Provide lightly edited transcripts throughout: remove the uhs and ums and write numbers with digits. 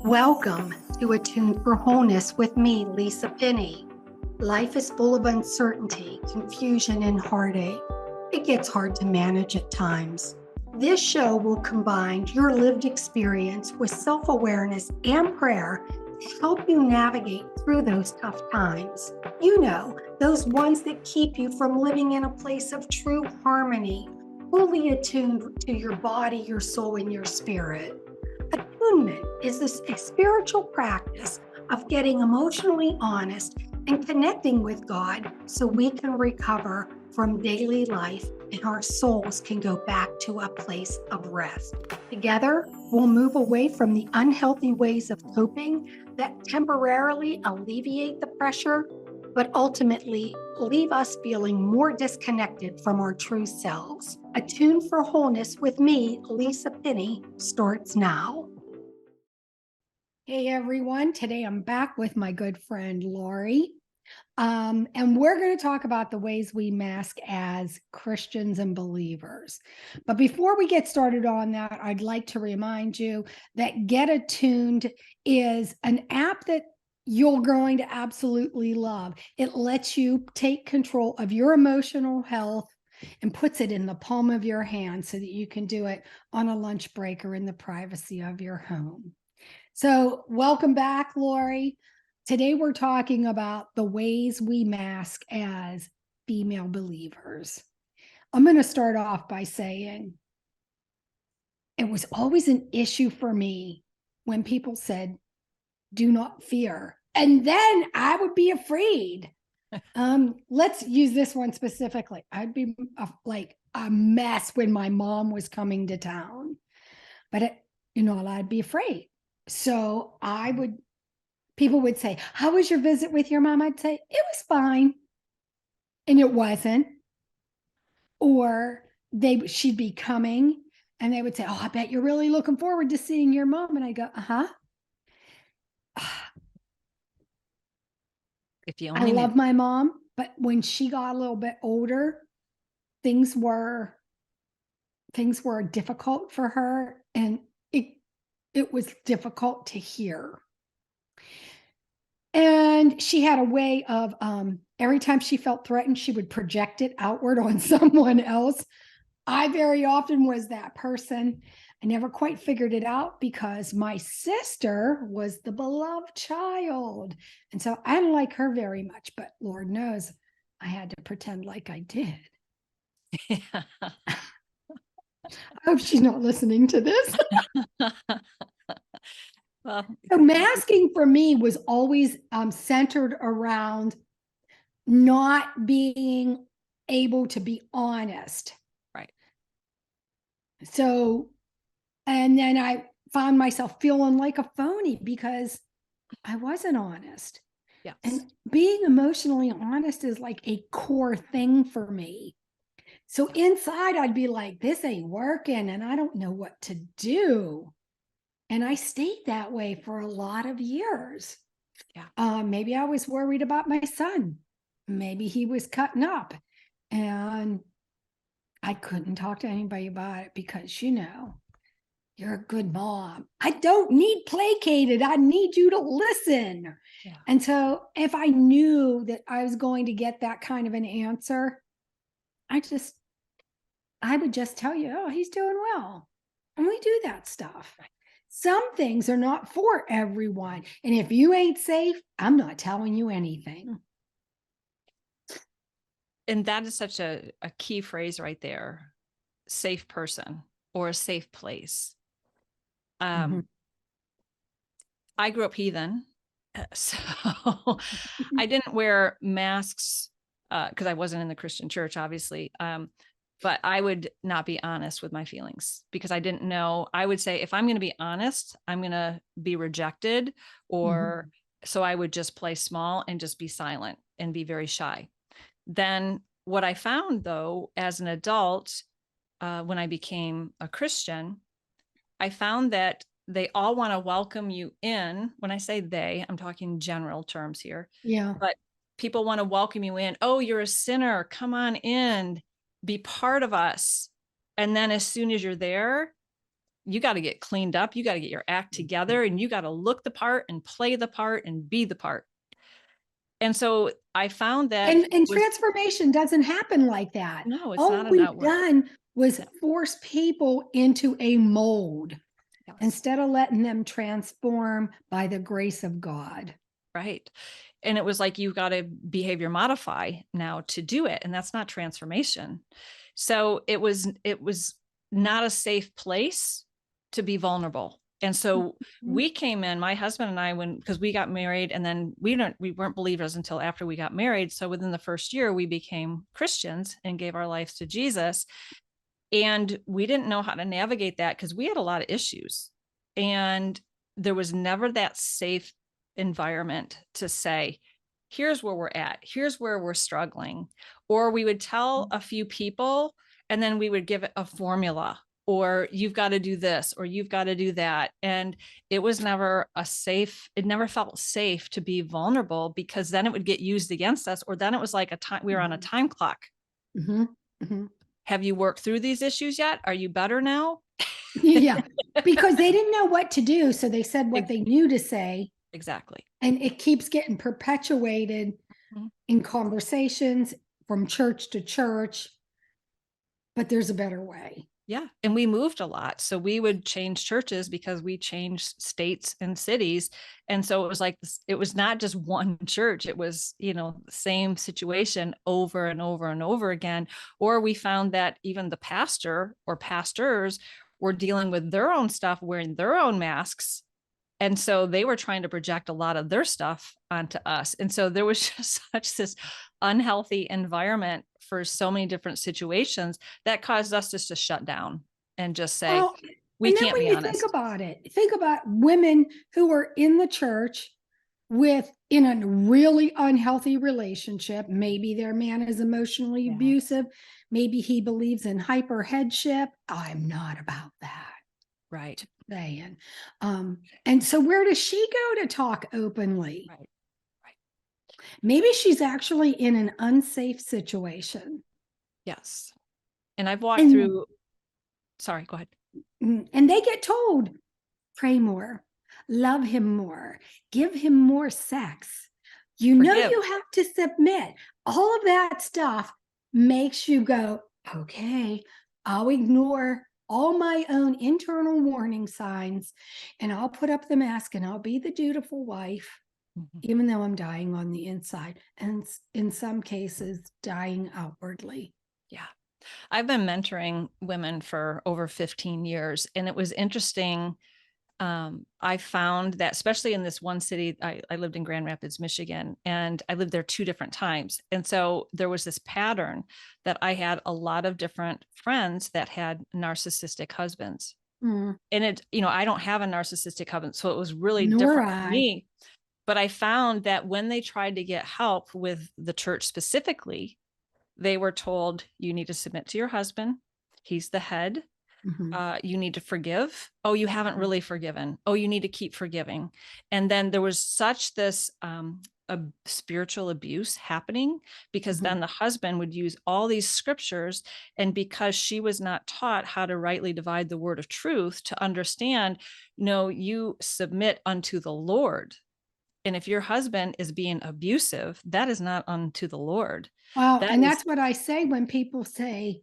Welcome to Attuned for Wholeness with me, Lisa Pinney. Life is full of uncertainty, confusion, and heartache. It gets hard to manage at times. This show will combine your lived experience with self-awareness and prayer to help you navigate through those tough times. You know, those ones that keep you from living in a place of true harmony, fully attuned to your body, your soul, and your spirit. Attunement is a spiritual practice of getting emotionally honest and connecting with God so we can recover from daily life and our souls can go back to a place of rest. Together, we'll move away from the unhealthy ways of coping that temporarily alleviate the pressure, but ultimately leave us feeling more disconnected from our true selves. Attuned for Wholeness with me, Lisa Pinney, starts now. Hey everyone, today I'm back with my good friend Lori. And we're going to talk about the ways we mask as Christians and believers. But before we get started on that, I'd like to remind you that Get Attuned is an app that you're going to absolutely love. It lets you take control of your emotional health and puts it in the palm of your hand so that you can do it on a lunch break or in the privacy of your home. So welcome back, Lori. Today we're talking about the ways we mask as female believers. I'm going to start off by saying it was always an issue for me when people said, do not fear. And then I would be afraid. Let's use this one specifically. I'd be like a mess when my mom was coming to town, but I'd be afraid. So people would say, how was your visit with your mom? I'd say, it was fine. And it wasn't. Or she'd be coming and they would say, oh, I bet you're really looking forward to seeing your mom. And I go, uh-huh. If you I only love my mom, but when she got a little bit older, things were difficult for her. And it was difficult to hear. And she had a way of, every time she felt threatened, she would project it outward on someone else. I very often was that person. I never quite figured it out because my sister was the beloved child. And so I didn't like her very much, but Lord knows I had to pretend like I did. Yeah. I hope she's not listening to this. Well, so masking for me was always centered around not being able to be honest. Right. So, and then I found myself feeling like a phony because I wasn't honest. Yes. And being emotionally honest is like a core thing for me. So inside I'd be like, this ain't working and I don't know what to do. And I stayed that way for a lot of years. Yeah. Maybe I was worried about my son. Maybe he was cutting up and I couldn't talk to anybody about it because, you're a good mom. I don't need placated. I need you to listen. Yeah. And so if I knew that I was going to get that kind of an answer, I would just tell you, oh, he's doing well. And we do that stuff. Some things are not for everyone. And if you ain't safe, I'm not telling you anything. And that is such a key phrase right there. Safe person or a safe place. I grew up heathen. So I didn't wear masks because I wasn't in the Christian church, obviously. But I would not be honest with my feelings because I didn't know. I would say, if I'm going to be honest, I'm going to be rejected, or so I would just play small and just be silent and be very shy. Then what I found, though, as an adult, when I became a Christian, I found that they all want to welcome you in. When I say they, I'm talking general terms here. Yeah. But people want to welcome you in. Oh, you're a sinner. Come on in. Be part of us. And then as soon as you're there, you got to get cleaned up. You got to get your act together, and you got to look the part and play the part and be the part. And so I found that and transformation doesn't happen like that. no, it's All not an we've outward. done was force people into a mold Yes. instead of letting them transform by the grace of God. Right. And it was like, you've got to behavior modify now to do it. And that's not transformation. So it was not a safe place to be vulnerable. And so we came in, my husband and I, because we got married, and then we weren't believers until after we got married. So within the first year, we became Christians and gave our lives to Jesus. And we didn't know how to navigate that because we had a lot of issues. And there was never that safe environment to say, here's where we're at, here's where we're struggling. Or we would tell a few people, and then we would give it a formula, or you've got to do this, or you've got to do that. And it was never it never felt safe to be vulnerable, because then it would get used against us, or then it was like we were on a time clock. Mm-hmm. Mm-hmm. Have you worked through these issues yet? Are you better now? Yeah, because they didn't know what to do. So they said what they knew to say. Exactly. And it keeps getting perpetuated in conversations from church to church. But there's a better way. Yeah. And we moved a lot. So we would change churches because we changed states and cities. And so it was like, it was not just one church. It was, the same situation over and over and over again. Or we found that even the pastor or pastors were dealing with their own stuff, wearing their own masks. And so they were trying to project a lot of their stuff onto us. And so there was just such this unhealthy environment for so many different situations that caused us just to shut down and just say, we can't be honest. Think about women who are in the church in a really unhealthy relationship. Maybe their man is emotionally abusive. Maybe he believes in hyper headship. I'm not about that. Right. Saying. And so where does she go to talk openly? Right. Maybe she's actually in an unsafe situation. Yes. And I've walked through. Sorry, go ahead. And they get told, pray more, love him more, give him more sex. You have to submit. All of that stuff makes you go, okay, I'll ignore all my own internal warning signs, and I'll put up the mask, and I'll be the dutiful wife, even though I'm dying on the inside, and in some cases dying outwardly. Yeah. I've been mentoring women for over 15 years, and it was interesting. I found that, especially in this one city, I lived in Grand Rapids, Michigan, and I lived there 2 different times. And so there was this pattern that I had a lot of different friends that had narcissistic husbands. And I don't have a narcissistic husband, so it was really different for me. But I found that when they tried to get help with the church specifically, they were told, you need to submit to your husband. He's the head. You need to forgive. Oh, you haven't really forgiven. Oh, you need to keep forgiving. And then there was such this a spiritual abuse happening, because then the husband would use all these scriptures. And because she was not taught how to rightly divide the word of truth, to understand, no, you submit unto the Lord. And if your husband is being abusive, that is not unto the Lord. Well, that's what I say when people say,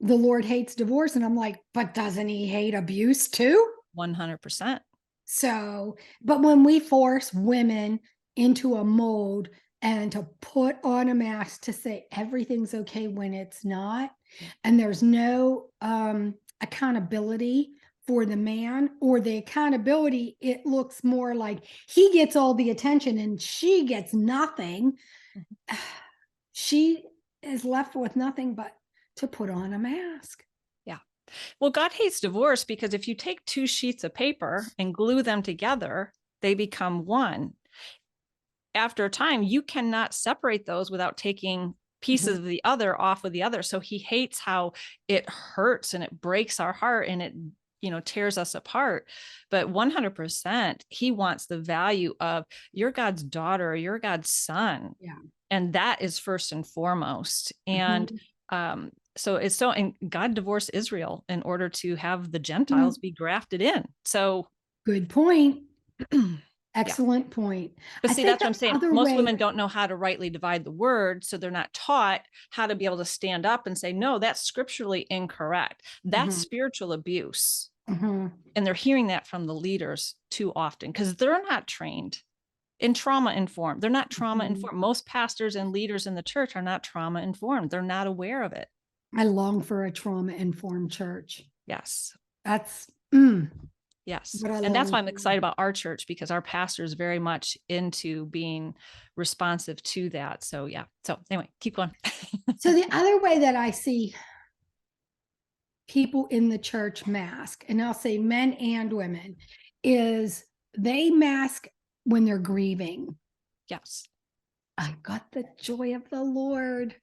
the Lord hates divorce. And I'm like, but doesn't he hate abuse too? 100%. So, but when we force women into a mold and to put on a mask to say everything's okay when it's not, and there's no accountability for the man, or the accountability, it looks more like he gets all the attention and she gets nothing. She is left with nothing but to put on a mask. Yeah. Well, God hates divorce because if you take 2 sheets of paper and glue them together, they become one. After a time, you cannot separate those without taking pieces of the other off with the other. So he hates how it hurts and it breaks our heart and it, tears us apart. But 100%, he wants the value of, you're God's daughter, you're God's son. Yeah. And that is first and foremost. And So and God divorced Israel in order to have the Gentiles be grafted in. So good point. yeah. Excellent point. But I see, think that's what I'm the saying. other Most way, women don't know how to rightly divide the word. So they're not taught how to be able to stand up and say, no, that's scripturally incorrect. That's spiritual abuse. And they're hearing that from the leaders too often because they're not trained in trauma informed. They're not trauma informed. Most pastors and leaders in the church are not trauma informed. They're not aware of it. I long for a trauma informed church. Yes. That's yes. what I And that's long why I'm for. excited about our church, because our pastor is very much into being responsive to that. So yeah. So anyway, keep going. So the other way that I see people in the church mask, and I'll say men and women, is they mask when they're grieving. Yes. I've got the joy of the Lord.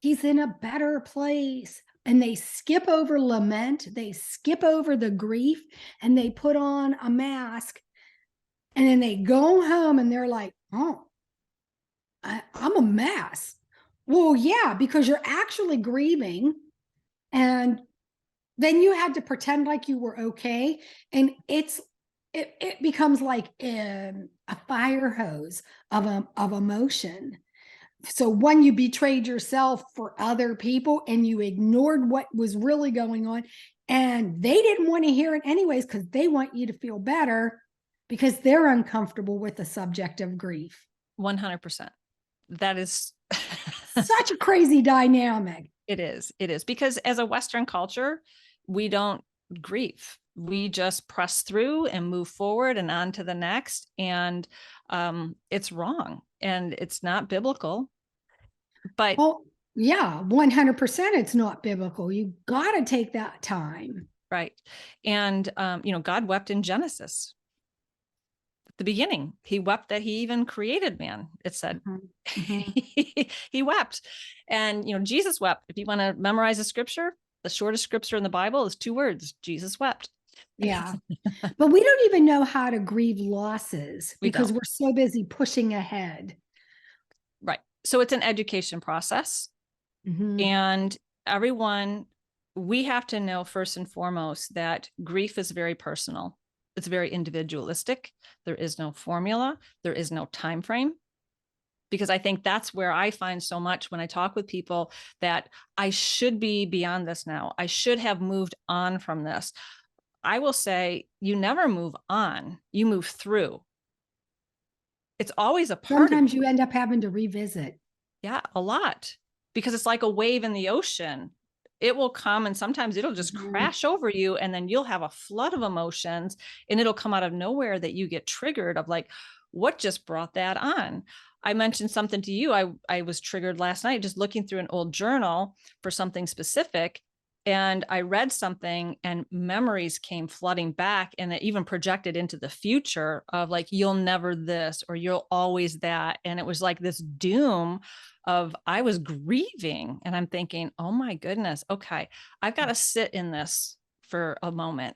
He's in a better place. And they skip over lament, they skip over the grief, and they put on a mask. And then they go home and they're like, oh, I'm a mess. Well, yeah, because you're actually grieving. And then you had to pretend like you were okay. And it becomes like a fire hose of emotion. So when you betrayed yourself for other people and you ignored what was really going on, and they didn't want to hear it anyways because they want you to feel better because they're uncomfortable with the subject of grief. 100%. That is such a crazy dynamic. It is because as a Western culture, we don't grieve. We just press through and move forward and on to the next. And it's wrong and it's not biblical. But well, yeah, 100% it's not biblical. You got to take that time. Right. And, God wept in Genesis. At the beginning, he wept that he even created man. It said he wept. And, Jesus wept. If you want to memorize a scripture, the shortest scripture in the Bible is 2 words. Jesus wept. Yeah. But we don't even know how to grieve losses because we're so busy pushing ahead. Right. So it's an education process. And everyone, we have to know first and foremost that grief is very personal. It's very individualistic. There is no formula. There is no time frame. Because I think that's where I find so much when I talk with people that I should be beyond this now. I should have moved on from this. I will say you never move on. You move through. It's always a part. Sometimes you end up having to revisit. Yeah, a lot. Because it's like a wave in the ocean. It will come and sometimes it'll just crash over you. And then you'll have a flood of emotions and it'll come out of nowhere that you get triggered of like, what just brought that on? I mentioned something to you. I was triggered last night just looking through an old journal for something specific. And I read something and memories came flooding back and it even projected into the future of like, you'll never this or you'll always that. And it was like this doom of I was grieving and I'm thinking, oh my goodness, okay, I've got to sit in this for a moment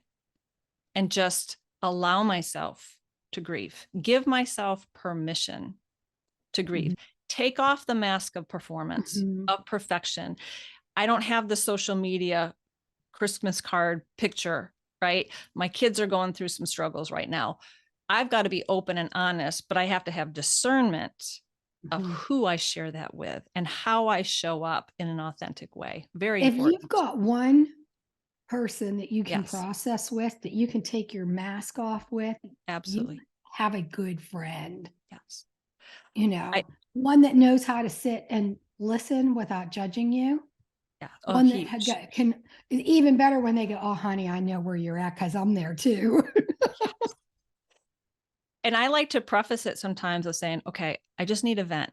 and just allow myself to grieve, give myself permission to grieve, take off the mask of performance, of perfection. I don't have the social media Christmas card picture, right? My kids are going through some struggles right now. I've got to be open and honest, but I have to have discernment of who I share that with and how I show up in an authentic way. Very important. If you've got one person that you can process with, that you can take your mask off with, absolutely, have a good friend. Yes. One that knows how to sit and listen without judging you. Yeah. One that can even better when they go, oh, honey, I know where you're at because I'm there too. And I like to preface it sometimes with saying, okay, I just need a vent.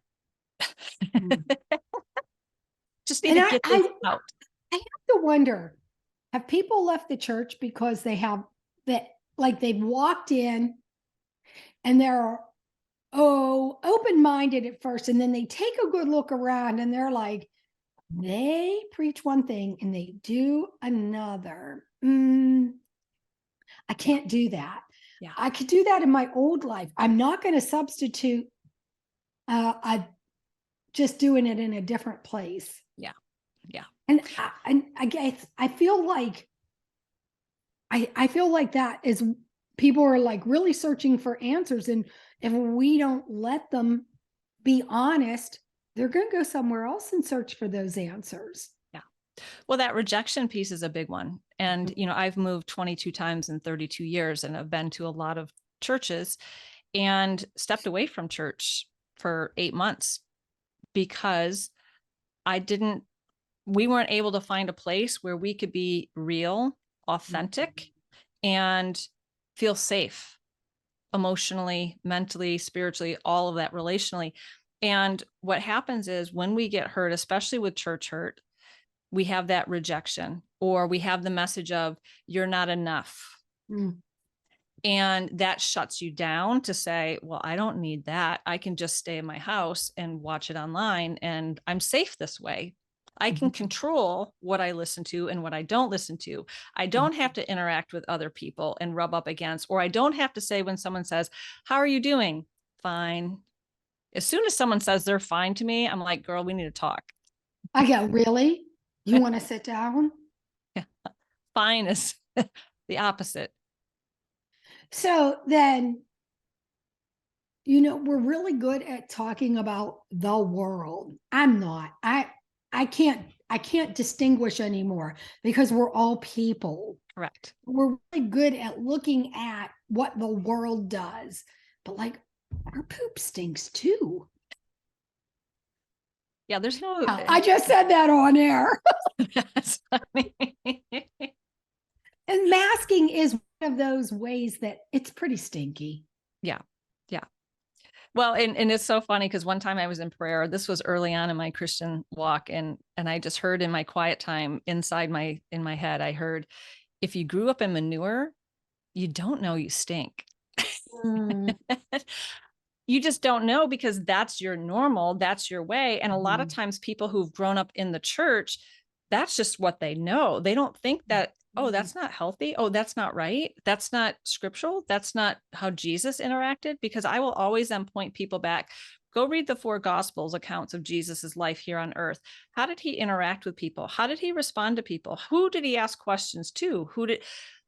Just need to get this out. I have to wonder, have people left the church because they have that, like they've walked in and they're open-minded at first, and then they take a good look around and they're like, they preach one thing and they do another. I can't do that. Yeah. I could do that in my old life. I'm not going to substitute just doing it in a different place. Yeah. Yeah. And I guess I feel like I feel like that is people are like really searching for answers. And if we don't let them be honest, they're going to go somewhere else and search for those answers. Yeah. Well, that rejection piece is a big one. And, I've moved 22 times in 32 years and I've been to a lot of churches and stepped away from church for 8 months because we weren't able to find a place where we could be real, authentic, and feel safe emotionally, mentally, spiritually, all of that relationally. And what happens is when we get hurt, especially with church hurt, we have that rejection or we have the message of you're not enough. Mm. And that shuts you down to say, well, I don't need that. I can just stay in my house and watch it online and I'm safe this way. I can control what I listen to and what I don't listen to. I don't have to interact with other people and rub up against, or I don't have to say when someone says, how are you doing? Fine. As soon as someone says they're fine to me, I'm like, girl, we need to talk. I go, really? You want to sit down? Yeah. Fine is the opposite. So then, we're really good at talking about the world. I'm not. I can't distinguish anymore because we're all people. Correct. We're really good at looking at what the world does. But like our poop stinks too. Yeah, there's no. I just said that on air. That's funny. And masking is one of those ways that it's pretty stinky. Yeah. Yeah. Well, and it's so funny because one time I was in prayer. This was early on in my Christian walk, and I just heard in my quiet time inside in my head, I heard, if you grew up in manure, you don't know you stink. Mm. You just don't know because that's your normal, that's your way. And a lot of times people who've grown up in the church, that's just what they know. They don't think that, oh, that's not healthy. Oh, that's not right. That's not scriptural. That's not how Jesus interacted. Because I will always then point people back. Go read the 4 Gospels accounts of Jesus's life here on earth. How did he interact with people? How did he respond to people? Who did he ask questions to?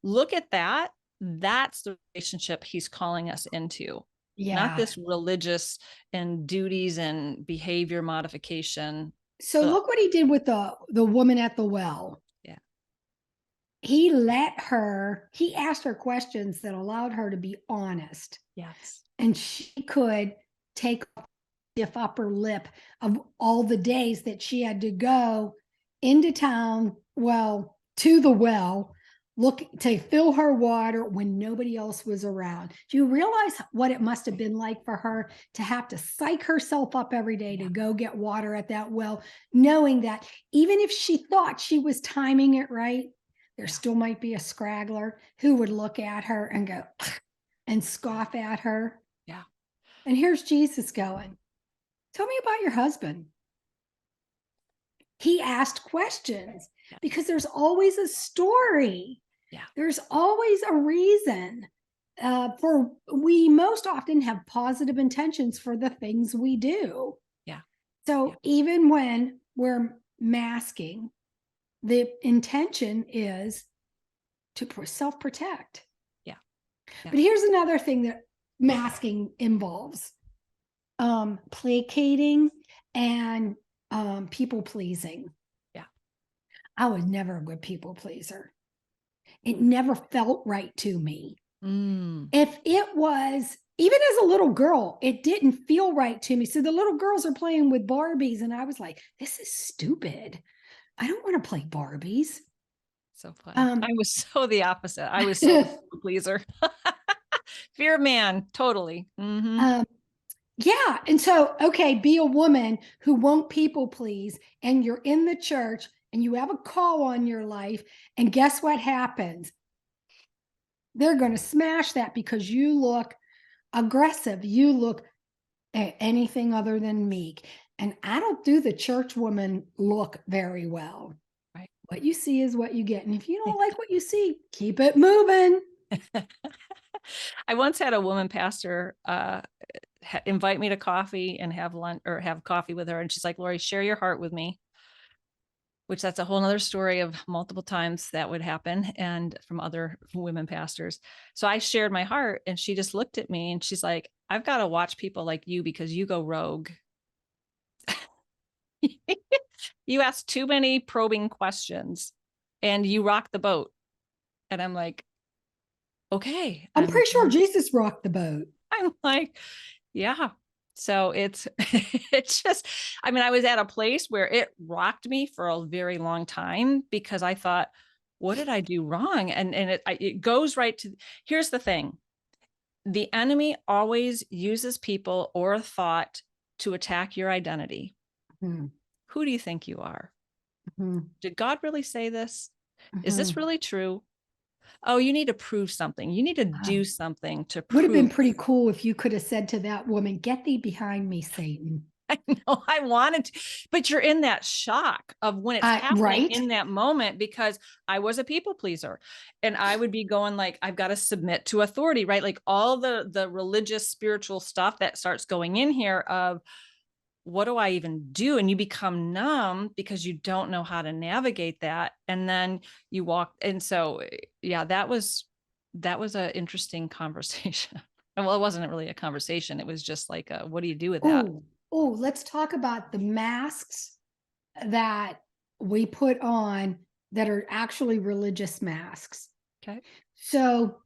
Look at that? That's the relationship he's calling us into. Not this religious and duties and behavior modification. So look what he did with the woman at the well. Yeah. He asked her questions that allowed her to be honest. Yes. And she could take off the stiff upper lip of all the days that she had to go into town, to the well, look to fill her water when nobody else was around. Do you realize what it must have been like for her to have to psych herself up every day to go get water at that well, knowing that even if she thought she was timing it right, there still might be a scraggler who would look at her and go and scoff at her. Yeah. And here's Jesus going, tell me about your husband. He asked questions because there's always a story. Yeah. There's always a reason. We most often have positive intentions for the things we do. Yeah. So even when we're masking, the intention is to self-protect. Yeah. But here's another thing that masking involves: placating and people pleasing. Yeah. I was never a good people pleaser. It never felt right to me. If it was, even as a little girl, it didn't feel right to me. So the little girls are playing with Barbies and I was like, this is stupid. I don't want to play Barbies. So funny. I was so the opposite. I was so a pleaser. Fear man, totally. Yeah. And so, okay, be a woman who won't people please, and you're in the church and you have a call on your life. And guess what happens? They're going to smash that because you look aggressive. You look anything other than meek. And I don't do the church woman look very well. Right. What you see is what you get. And if you don't like what you see, keep it moving. I once had a woman pastor invite me to coffee and have lunch or have coffee with her. And she's like, Lori, share your heart with me. which that's a whole nother story of multiple times that would happen, and from other women pastors. So I shared my heart, and she just looked at me and she's like, I've got to watch people like you because you go rogue. You ask too many probing questions and you rock the boat. And I'm like, okay. I'm pretty sure Jesus rocked the boat. I'm like, yeah. So it's it's just, I mean, I was at a place where it rocked me for a very long time because I thought, what did I do wrong? And it goes right to, here's the thing. The enemy always uses people or thought to attack your identity. Mm-hmm. Who do you think you are? Mm-hmm. Did God really say this? Mm-hmm. Is this really true? Oh, you need to prove something. You need to do something to prove. Would have been pretty cool if you could have said to that woman, "Get thee behind me, Satan." I know I wanted to, but you're in that shock of when it's happening right? in that moment, because I was a people pleaser and I would be going like, I've got to submit to authority, right? Like all the religious, spiritual stuff that starts going in here of, what do I even do? And you become numb because you don't know how to navigate that. And then you walk. And so, yeah, that was an interesting conversation. Well, it wasn't really a conversation. It was just like, what do you do with that? Oh, let's talk about the masks that we put on that are actually religious masks. Okay. So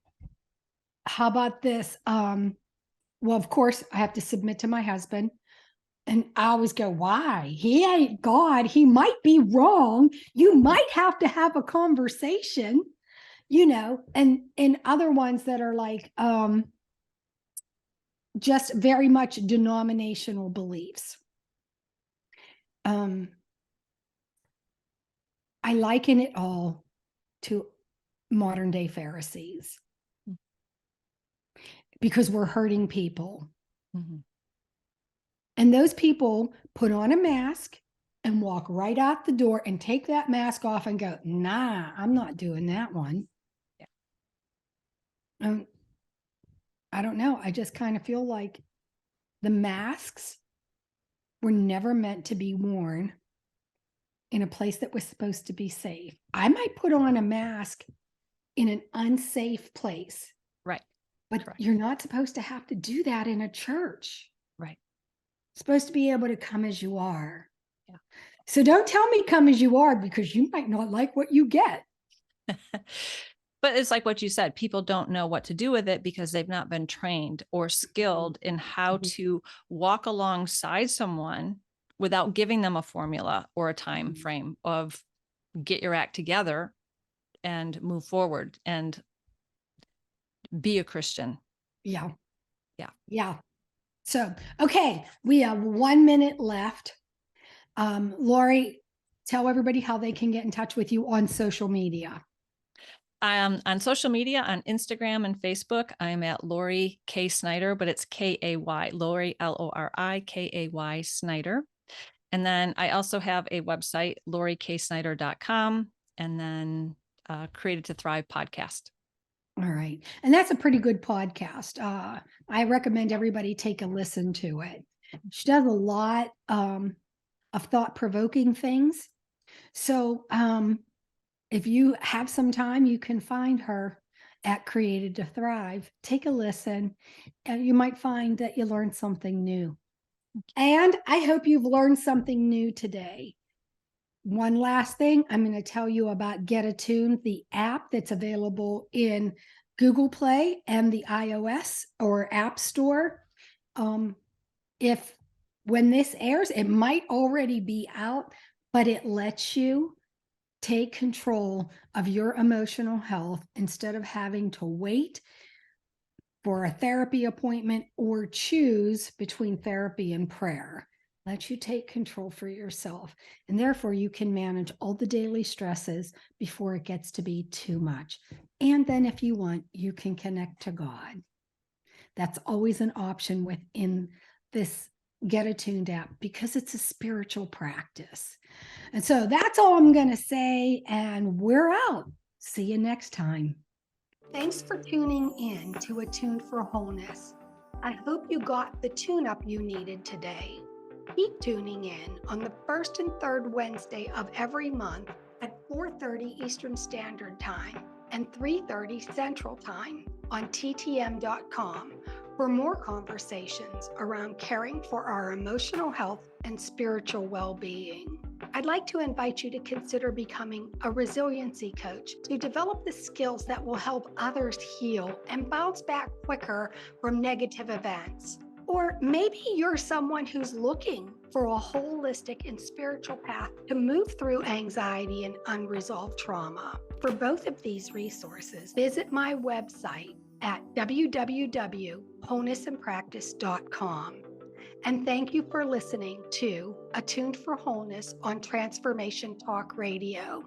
how about this? Well, of course, I have to submit to my husband. And I always go, why? He ain't God. He might be wrong. You might have to have a conversation, and other ones that are like just very much denominational beliefs. I liken it all to modern day Pharisees because we're hurting people. Mm-hmm. And those people put on a mask and walk right out the door and take that mask off and go, nah, I'm not doing that one. Yeah. I don't know. I just kind of feel like the masks were never meant to be worn in a place that was supposed to be safe. I might put on a mask in an unsafe place. Right. But Correct. You're not supposed to have to do that in a church. Right. You're supposed to be able to come as you are. Yeah. So don't tell me come as you are, because you might not like what you get. But it's like what you said, people don't know what to do with it because they've not been trained or skilled in how to walk alongside someone without giving them a formula or a time frame of get your act together and move forward and be a Christian. Yeah. Yeah. Yeah. So, okay, we have 1 minute left. Lori, tell everybody how they can get in touch with you on social media. On social media, on Instagram and Facebook, I'm at Lori K. Snyder, but it's K-A-Y, Lori, Lori, Snyder. And then I also have a website, loriksnyder.com, and then Created to Thrive podcast. All right. And that's a pretty good podcast. I recommend everybody take a listen to it. She does a lot of thought-provoking things. So if you have some time, you can find her at Created to Thrive. Take a listen, and you might find that you learned something new. And I hope you've learned something new today. One last thing, I'm going to tell you about Get Attuned, the app that's available in Google Play and the iOS or App Store. If when this airs, it might already be out, but it lets you take control of your emotional health instead of having to wait for a therapy appointment or choose between therapy and prayer. Let you take control for yourself, and therefore you can manage all the daily stresses before it gets to be too much. And then if you want, you can connect to God. That's always an option within this Get Attuned app because it's a spiritual practice. And so that's all I'm going to say, and we're out. See you next time. Thanks for tuning in to Attuned for Wholeness. I hope you got the tune-up you needed today. Keep tuning in on the first and third Wednesday of every month at 4:30 Eastern Standard Time and 3:30 Central Time on ttm.com for more conversations around caring for our emotional health and spiritual well-being. I'd like to invite you to consider becoming a resiliency coach to develop the skills that will help others heal and bounce back quicker from negative events. Or maybe you're someone who's looking for a holistic and spiritual path to move through anxiety and unresolved trauma. For both of these resources, visit my website at www.wholenessandpractice.com. And thank you for listening to Attuned for Wholeness on Transformation Talk Radio.